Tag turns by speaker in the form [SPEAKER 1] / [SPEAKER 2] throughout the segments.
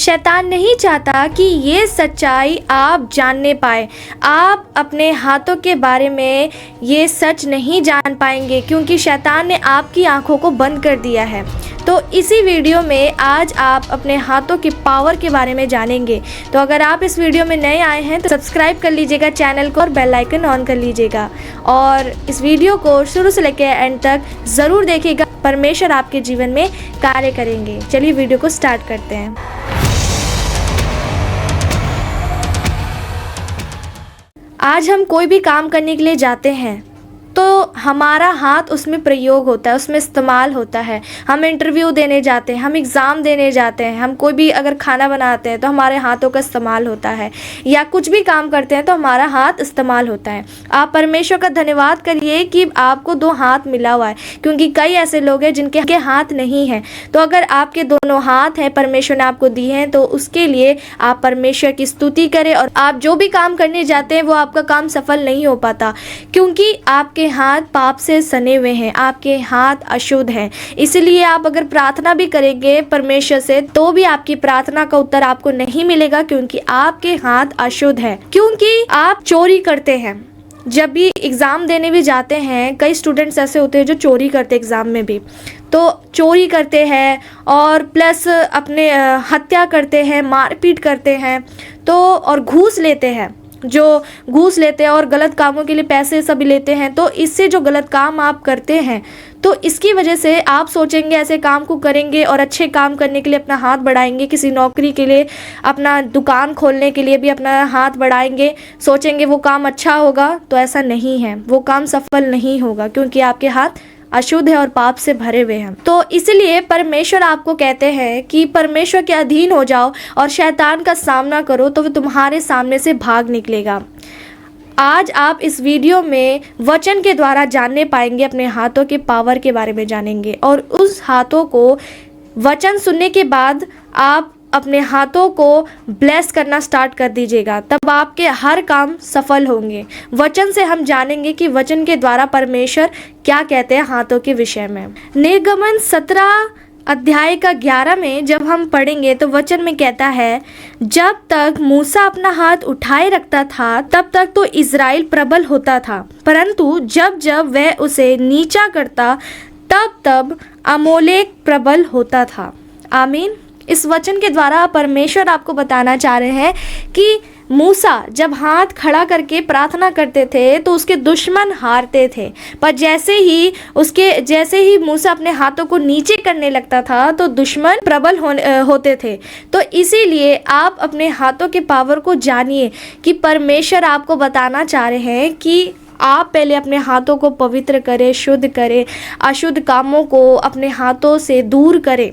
[SPEAKER 1] शैतान नहीं चाहता कि ये सच्चाई आप जानने पाए। आप अपने हाथों के बारे में ये सच नहीं जान पाएंगे क्योंकि शैतान ने आपकी आंखों को बंद कर दिया है। तो इसी वीडियो में आज आप अपने हाथों की पावर के बारे में जानेंगे। तो अगर आप इस वीडियो में नए आए हैं तो सब्सक्राइब कर लीजिएगा चैनल को और बेल आइकन ऑन कर लीजिएगा और इस वीडियो को शुरू से लेकर एंड तक ज़रूर देखिएगा। परमेश्वर आपके जीवन में कार्य करेंगे। चलिए वीडियो को स्टार्ट करते हैं। आज हम कोई भी काम करने के लिए जाते हैं तो हमारा हाथ उसमें प्रयोग होता है, उसमें इस्तेमाल होता है। हम इंटरव्यू देने जाते हैं, हम एग्ज़ाम देने जाते हैं, हम कोई भी अगर खाना बनाते हैं तो हमारे हाथों का इस्तेमाल होता है, या कुछ भी काम करते हैं तो हमारा हाथ इस्तेमाल होता है। आप परमेश्वर का धन्यवाद करिए कि आपको दो हाथ मिला हुआ है, क्योंकि कई ऐसे लोग हैं जिनके हाथ नहीं हैं। तो अगर आपके दोनों हाथ हैं, परमेश्वर ने आपको दिए हैं, तो उसके लिए आप परमेश्वर की स्तुति करें। और आप जो भी काम करने जाते हैं वो आपका काम सफल नहीं हो पाता, क्योंकि आपके हाथ पाप से सने हुए हैं, आपके हाथ अशुद्ध हैं। इसलिए आप अगर प्रार्थना भी करेंगे परमेश्वर से तो भी आपकी प्रार्थना का उत्तर आपको नहीं मिलेगा, क्योंकि आपके हाथ अशुद्ध हैं। क्योंकि आप चोरी करते हैं। जब भी एग्ज़ाम देने भी जाते हैं, कई स्टूडेंट्स ऐसे होते हैं जो चोरी करते हैं एग्ज़ाम में भी, तो चोरी करते हैं और प्लस अपने हत्या करते हैं, मारपीट करते हैं, तो और घूस लेते हैं। जो घूस लेते हैं और गलत कामों के लिए पैसे सभी लेते हैं, तो इससे जो गलत काम आप करते हैं तो इसकी वजह से आप सोचेंगे ऐसे काम को करेंगे और अच्छे काम करने के लिए अपना हाथ बढ़ाएंगे, किसी नौकरी के लिए, अपना दुकान खोलने के लिए भी अपना हाथ बढ़ाएंगे, सोचेंगे वो काम अच्छा होगा। तो ऐसा नहीं है, वो काम सफल नहीं होगा, क्योंकि आपके हाथ अशुद्ध है और पाप से भरे हुए हैं। तो इसलिए परमेश्वर आपको कहते हैं कि परमेश्वर के अधीन हो जाओ और शैतान का सामना करो, तो वो तुम्हारे सामने से भाग निकलेगा। आज आप इस वीडियो में वचन के द्वारा जानने पाएंगे, अपने हाथों के पावर के बारे में जानेंगे, और उस हाथों को वचन सुनने के बाद आप अपने हाथों को ब्लेस करना स्टार्ट कर दीजिएगा, तब आपके हर काम सफल होंगे। वचन से हम जानेंगे कि वचन के द्वारा परमेश्वर क्या कहते हैं हाथों के विषय में। निर्गमन 17 अध्याय का 11 में जब हम पढ़ेंगे तो वचन में कहता है, जब तक मूसा अपना हाथ उठाए रखता था तब तक तो इज़राइल प्रबल होता था, परंतु जब जब वह उसे नीचा करता तब तब अमोलेक प्रबल होता था। आमीन। इस वचन के द्वारा परमेश्वर आपको बताना चाह रहे हैं कि मूसा जब हाथ खड़ा करके प्रार्थना करते थे तो उसके दुश्मन हारते थे, पर जैसे ही मूसा अपने हाथों को नीचे करने लगता था तो दुश्मन प्रबल होते थे। तो इसीलिए आप अपने हाथों के पावर को जानिए कि परमेश्वर आपको बताना चाह रहे हैं कि आप पहले अपने हाथों को पवित्र करें, शुद्ध करें, अशुद्ध कामों को अपने हाथों से दूर करें,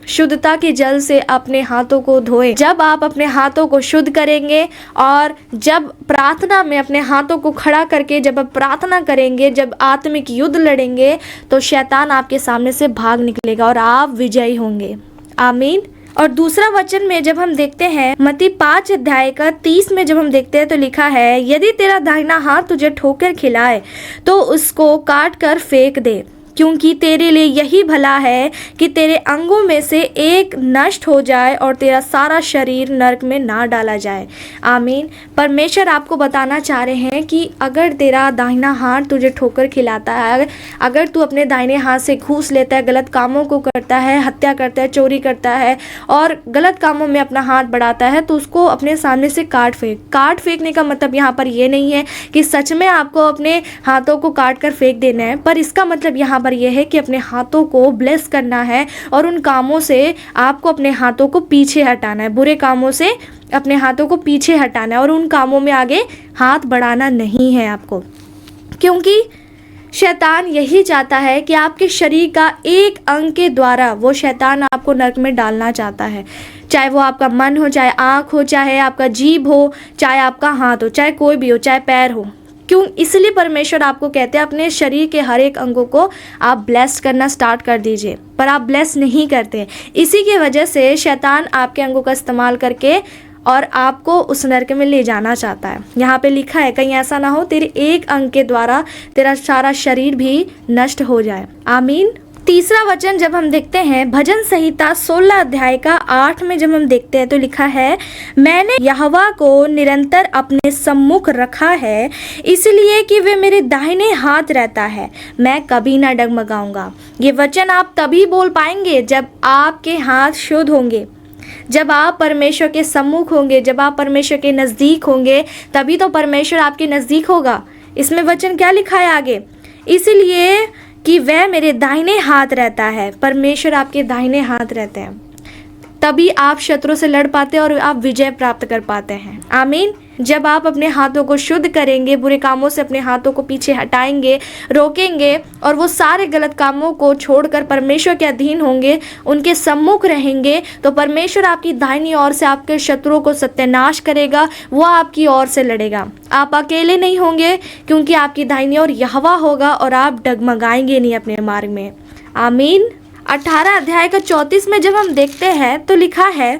[SPEAKER 1] शुद्धता के जल से अपने हाथों को धोएं। जब आप अपने हाथों को शुद्ध करेंगे और जब प्रार्थना में अपने हाथों को खड़ा करके जब आप प्रार्थना करेंगे, जब आत्मिक युद्ध लड़ेंगे, तो शैतान आपके सामने से भाग निकलेगा और आप विजयी होंगे। आमीन। और दूसरा वचन में जब हम देखते हैं मत्ती 5 अध्याय का 30 में जब हम देखते हैं तो लिखा है, यदि तेरा दाहिना हाथ तुझे ठोकर खिलाए तो उसको काट कर फेंक दे, क्योंकि तेरे लिए यही भला है कि तेरे अंगों में से एक नष्ट हो जाए और तेरा सारा शरीर नरक में ना डाला जाए। आमीन। परमेश्वर आपको बताना चाह रहे हैं कि अगर तेरा दाहिना हाथ तुझे ठोकर खिलाता है, अगर तू अपने दाहिने हाथ से घूस लेता है, गलत कामों को करता है, हत्या करता है, चोरी करता है और गलत कामों में अपना हाथ बढ़ाता है, तो उसको अपने सामने से काट फेंकने का मतलब यहाँ पर ये नहीं है कि सच में आपको अपने हाथों को काट कर फेंक देना है, पर इसका मतलब यहाँ पर यह है कि अपने हाथों को ब्लेस करना है और उन कामों से आपको अपने हाथों को पीछे हटाना है, बुरे कामों से अपने हाथों को पीछे हटाना है और उन कामों में आगे हाथ बढ़ाना नहीं है आपको, क्योंकि शैतान यही चाहता है कि आपके शरीर का एक अंग के द्वारा वो शैतान आपको नरक में डालना चाहता है। चाहे वो आपका मन हो, चाहे आँख हो, चाहे आपका जीभ हो, चाहे आपका हाथ हो, चाहे कोई भी हो, चाहे पैर हो। क्यों? इसलिए परमेश्वर आपको कहते हैं अपने शरीर के हर एक अंगों को आप ब्लेस करना स्टार्ट कर दीजिए, पर आप ब्लेस नहीं करते। इसी की वजह से शैतान आपके अंगों का इस्तेमाल करके और आपको उस नरक में ले जाना चाहता है। यहाँ पे लिखा है कहीं ऐसा ना हो तेरे एक अंग के द्वारा तेरा सारा शरीर भी नष्ट हो जाए। आमीन। तीसरा वचन जब हम देखते हैं भजन संहिता 16 अध्याय का 8 में जब हम देखते हैं तो लिखा है, मैंने यहोवा को निरंतर अपने सम्मुख रखा है, इसलिए कि वे मेरे दाहिने हाथ रहता है, मैं कभी ना डगमगाऊंगा। ये वचन आप तभी बोल पाएंगे जब आपके हाथ शुद्ध होंगे, जब आप परमेश्वर के सम्मुख होंगे, जब आप परमेश्वर के नज़दीक होंगे, तभी तो परमेश्वर आपके नज़दीक होगा। इसमें वचन क्या लिखा है आगे, इसलिए कि वह मेरे दाहिने हाथ रहता है। परमेश्वर आपके दाहिने हाथ रहते हैं, तभी आप शत्रु से लड़ पाते हैं और आप विजय प्राप्त कर पाते हैं। आमीन। जब आप अपने हाथों को शुद्ध करेंगे, बुरे कामों से अपने हाथों को पीछे हटाएंगे, रोकेंगे और वो सारे गलत कामों को छोड़कर परमेश्वर के अधीन होंगे, उनके सम्मुख रहेंगे, तो परमेश्वर आपकी दाहिनी ओर से आपके शत्रुओं को सत्यानाश करेगा, वो आपकी ओर से लड़ेगा। आप अकेले नहीं होंगे, क्योंकि आपकी दाहिनी ओर यहोवा होगा और आप डगमगाएंगे नहीं अपने मार्ग में। आमीन। 18 अध्याय का 34 में जब हम देखते हैं तो लिखा है,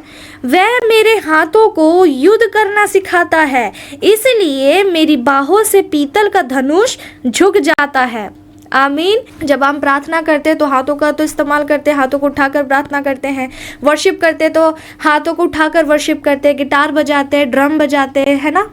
[SPEAKER 1] वह मेरे हाथों को युद्ध करना सिखाता है, इसलिए मेरी बाहों से पीतल का धनुष झुक जाता है। आमीन। जब हम प्रार्थना करते हैं तो हाथों का तो इस्तेमाल करते हैं, हाथों को उठाकर प्रार्थना करते हैं। वर्शिप करते हैं तो हाथों को उठाकर वर्शिप करते हैं, गिटार बजाते हैं, ड्रम बजाते हैं, है ना,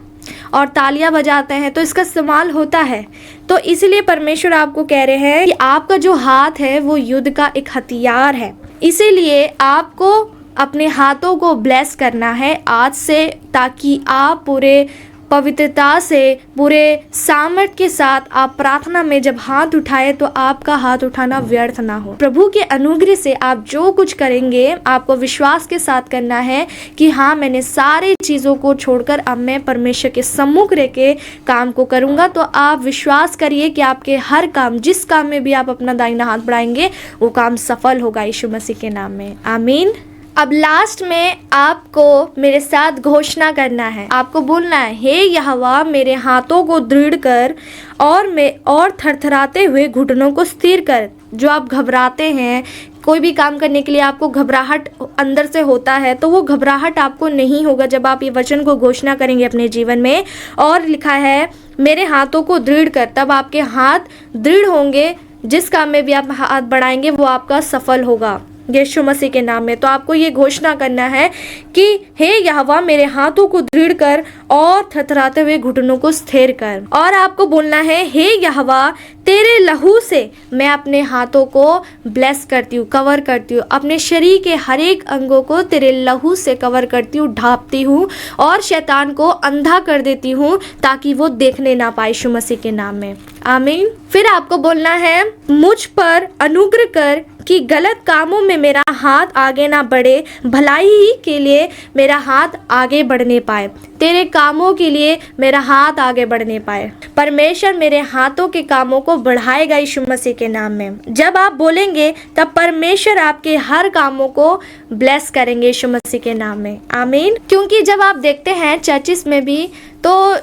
[SPEAKER 1] और तालियां बजाते हैं, तो इसका इस्तेमाल होता है। तो इसलिए परमेश्वर आपको कह रहे हैं कि आपका जो हाथ है वो युद्ध का एक हथियार है, इसीलिए आपको अपने हाथों को ब्लेस करना है आज से, ताकि आप पूरे पवित्रता से, पूरे सामर्थ के साथ आप प्रार्थना में जब हाथ उठाए तो आपका हाथ उठाना व्यर्थ ना हो। प्रभु के अनुग्रह से आप जो कुछ करेंगे आपको विश्वास के साथ करना है कि हाँ, मैंने सारी चीज़ों को छोड़कर अब मैं परमेश्वर के सम्मुख रह के काम को करूँगा। तो आप विश्वास करिए कि आपके हर काम, जिस काम में भी आप अपना दाहिना हाथ बढ़ाएंगे, वो काम सफल होगा यीशु मसीह के नाम में। आमीन। अब लास्ट में आपको मेरे साथ घोषणा करना है, आपको बोलना है, हे यहोवा मेरे हाथों को दृढ़ कर और थरथराते हुए घुटनों को स्थिर कर। जो आप घबराते हैं, कोई भी काम करने के लिए आपको घबराहट अंदर से होता है, तो वो घबराहट आपको नहीं होगा जब आप ये वचन को घोषणा करेंगे अपने जीवन में। और लिखा है, मेरे हाथों को दृढ़ कर, तब आपके हाथ दृढ़ होंगे, जिस काम में भी आप हाथ बढ़ाएंगे वो आपका सफल होगा यीशु मसीह के नाम में। तो आपको ये घोषणा करना है कि हे यहोवा मेरे हाथों को दृढ़ कर और थरथराते हुए घुटनों को स्थिर कर। और आपको बोलना है, हे यहोवा तेरे लहू से मैं अपने हाथों को ब्लेस करती हूँ, कवर करती हूँ, अपने शरीर के हर एक अंगों को तेरे लहू से कवर करती हूँ, ढांपती हूँ और शैतान को अंधा कर देती हूँ ताकि वो देखने ना पाए यीशु मसीह के नाम में। आमीन। फिर आपको बोलना है, मुझ पर अनुग्रह कर कि गलत कामों में मेरा हाथ आगे ना बढ़े, भलाई ही के लिए मेरा हाथ आगे बढ़ने पाए, तेरे कामों के लिए मेरा हाथ आगे बढ़ने पाए। परमेश्वर मेरे हाथों के कामों को बढ़ाएगा यीशु मसीह के नाम में। जब आप बोलेंगे तब परमेश्वर आपके हर कामों को ब्लेस करेंगे यीशु मसीह के नाम में। आमीन। क्योंकि जब आप देखते हैं चर्चिस में भी, तो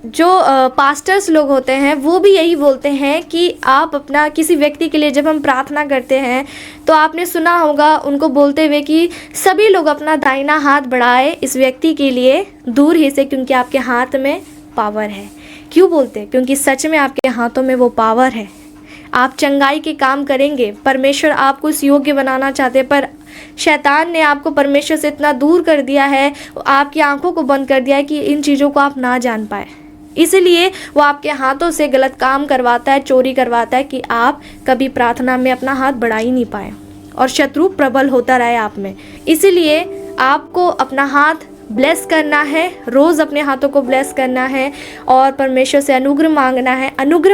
[SPEAKER 1] जो पास्टर्स लोग होते हैं वो भी यही बोलते हैं कि आप अपना किसी व्यक्ति के लिए जब हम प्रार्थना करते हैं तो आपने सुना होगा उनको बोलते हुए कि सभी लोग अपना दाहिना हाथ बढ़ाए इस व्यक्ति के लिए दूर ही से, क्योंकि आपके हाथ में पावर है। क्यों बोलते हैं? क्योंकि सच में आपके हाथों में वो पावर है। आप चंगाई के काम करेंगे, परमेश्वर आपको इस योग्य बनाना चाहते हैं, पर शैतान ने आपको परमेश्वर से इतना दूर कर दिया है, आपकी आंखों को बंद कर दिया है कि इन चीज़ों को आप ना जान पाए। इसलिए वो आपके हाथों से गलत काम करवाता है, चोरी करवाता है कि आप कभी प्रार्थना में अपना हाथ बढ़ा ही नहीं पाए और शत्रु प्रबल होता रहे आप में। इसलिए आपको अपना हाथ ब्लेस करना है, रोज़ अपने हाथों को ब्लेस करना है और परमेश्वर से अनुग्रह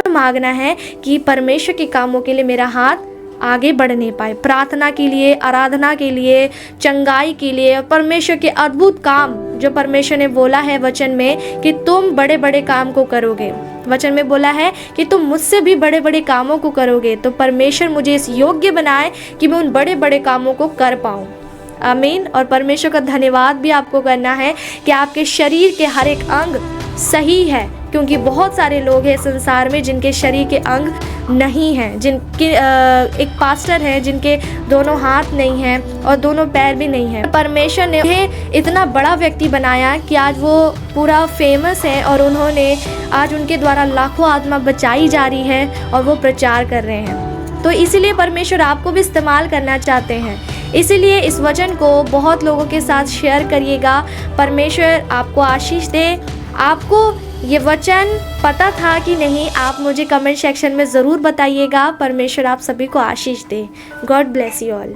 [SPEAKER 1] मांगना है कि परमेश्वर के कामों के लिए मेरा हाथ आगे बढ़ने पाए, प्रार्थना के लिए, आराधना के लिए, चंगाई के लिए, परमेश्वर के अद्भुत काम जो परमेश्वर ने बोला है वचन में कि तुम बड़े बड़े काम को करोगे। वचन में बोला है कि तुम मुझसे भी बड़े बड़े कामों को करोगे। तो परमेश्वर मुझे इस योग्य बनाए कि मैं उन बड़े बड़े कामों को कर पाऊँ। आमीन। और परमेश्वर का धन्यवाद भी आपको करना है कि आपके शरीर के हर एक अंग सही है, क्योंकि बहुत सारे लोग हैं संसार में जिनके शरीर के अंग नहीं हैं, जिनके एक पास्टर है जिनके दोनों हाथ नहीं हैं और दोनों पैर भी नहीं हैं। परमेश्वर ने उन्हें इतना बड़ा व्यक्ति बनाया कि आज वो पूरा फेमस है और उन्होंने आज उनके द्वारा लाखों आत्मा बचाई जा रही है और वो प्रचार कर रहे हैं। तो इसीलिए परमेश्वर आपको भी इस्तेमाल करना चाहते हैं। इसीलिए इस वचन को बहुत लोगों के साथ शेयर करिएगा। परमेश्वर आपको आशीष दे। आपको ये वचन पता था कि नहीं, आप मुझे कमेंट सेक्शन में ज़रूर बताइएगा। परमेश्वर आप सभी को आशीष दे। God bless you all.